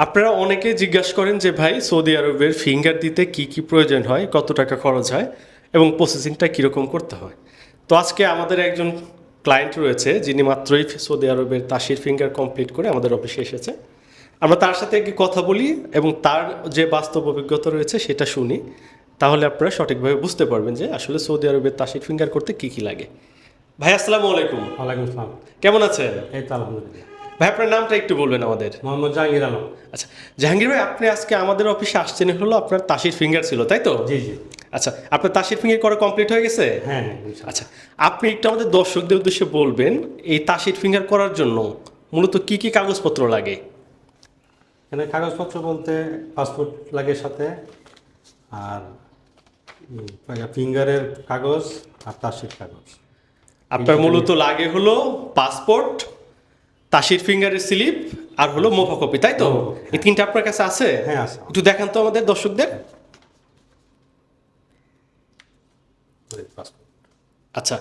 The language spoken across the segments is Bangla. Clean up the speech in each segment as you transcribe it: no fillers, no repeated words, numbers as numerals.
আপনারা অনেকে জিজ্ঞাসা করেন যে ভাই সৌদি আরবের ফিঙ্গার দিতে কি কি প্রয়োজন হয়, কত টাকা খরচ হয় এবং প্রসেসিংটা কীরকম করতে হয়। তো আজকে আমাদের একজন ক্লায়েন্ট রয়েছে যিনি মাত্রই সৌদি আরবের তাসির ফিঙ্গার কমপ্লিট করে আমাদের অফিসে এসেছে। আমরা তার সাথে একটু কথা বলি এবং তার যে বাস্তব অভিজ্ঞতা রয়েছে সেটা শুনি, তাহলে আপনারা সঠিকভাবে বুঝতে পারবেন যে আসলে সৌদি আরবের তাসির ফিঙ্গার করতে কি কি লাগে। ভাই আসসালামু আলাইকুম। ওয়ালাইকুম আসসালাম। কেমন আছেন? এই তো আলহামদুলিল্লাহ। ভাই আপনার নামটা একটু বলবেন আমাদের। মোহাম্মদ জাহাঙ্গীর আলম। আচ্ছা জাহাঙ্গীর ভাই, আপনি আজকে আমাদের অফিসে আসছেন হলো আপনার তাসির ফিঙ্গার ছিল, তাই তো? জি জি। আচ্ছা, আপনার তাসির ফিঙ্গার করা কমপ্লিট হয়ে গেছে? হ্যাঁ হ্যাঁ ইনশাআল্লাহ। আচ্ছা, আপনি একটু আমাদের দর্শকদের উদ্দেশ্যে বলবেন এই তাসির ফিঙ্গার করার জন্য মূলত কি কি কাগজপত্র লাগে? এখানে কাগজপত্র বলতে পাসপোর্ট লাগে সাথে, আর ফিঙ্গারের কাগজ আর তাসির কাগজ। আপনার মূলত লাগে হলো পাসপোর্ট, তাসির ফিঙ্গারের স্লিপ আর হলো মোফা কপি, তাই তো? এই তিনটা আপনার কাছে আছে? হ্যাঁ আছে। একটু দেখান তো আমাদের দর্শকদের। পাসপোর্ট। আচ্ছা,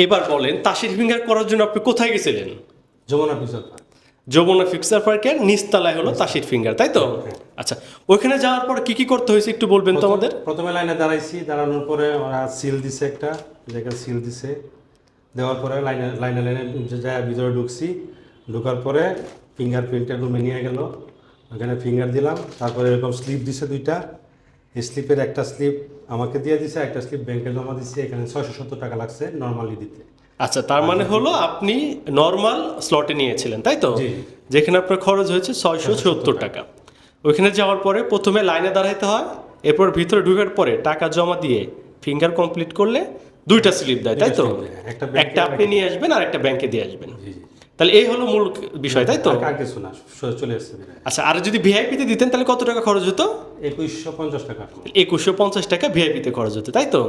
এবার বলেন তাসির ফিঙ্গার করার জন্য আপনি কোথায় গেছিলেন? Jamuna future park. Jamuna future পার্কের নিচতলায় হলো তাসির ফিঙ্গার, তাই তো? আচ্ছা, ওইখানে যাওয়ার পর কি কি করতে হয়েছে একটু বলবেন তো আমাদের। প্রথমে লাইনে দাঁড়াইছি, দাঁড়ানোর পরে ওরা সিল দিছে, একটা জায়গায় সিল দিছে, দেওয়ার পরে লাইনে লাইনে লাইনে যে জায়গায় ভিতরে ঢুকছি, ঢোকার পরে ফিঙ্গারপ্রিন্টের রুমে নিয়ে গেল, ওখানে ফিঙ্গার দিলাম। তারপরে এরকম স্লিপ দিছে দুইটা, এই স্লিপের একটা স্লিপ আমাকে দিয়ে দিছে, একটা স্লিপ ব্যাংকে জমা দিছে। এখানে 670 টাকা লাগছে নর্মালি দিতে। আচ্ছা, তার মানে হলো আপনি নর্মাল স্লটে নিয়েছিলেন, তাই তো? জি। যেখানে আপনার খরচ হয়েছে 670 টাকা। ওইখানে যাওয়ার পরে প্রথমে লাইনে দাঁড়াইতে হয়, এরপর ভিতরে ঢুকার পরে টাকা জমা দিয়ে ফিঙ্গার কমপ্লিট করলে দুইটা স্লিপ দেয়, তাই তো? একটা আপনি নিয়ে আসবেন আর একটা ব্যাংকে দিয়ে আসবেন। জি জি। তাহলে এই হলো মূল বিষয়, তাই তো? আর কিছু না, চলে এসছে। আচ্ছা, আর যদি ভিআইপিতে দিতেন তাহলে কত টাকা খরচ হতো? 2150 টাকা। 2150 টাকা ভিআইপিতে খরচ হতো, তাই তো?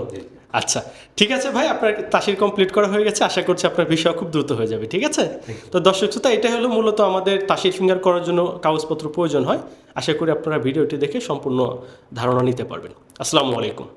আচ্ছা, ঠিক আছে ভাই, আপনার তাসির কমপ্লিট করা হয়ে গেছে। আশা করছি আপনার বিষয় খুব দ্রুত হয়ে যাবে, ঠিক আছে? তো দর্শক শ্রোতা, এটা হলো মূলত আমাদের তাসির ফিঙ্গার করার জন্য কাগজপত্র প্রয়োজন হয়। আশা করি আপনারা ভিডিওটি দেখে সম্পূর্ণ ধারণা নিতে পারবেন। আসসালামু আলাইকুম।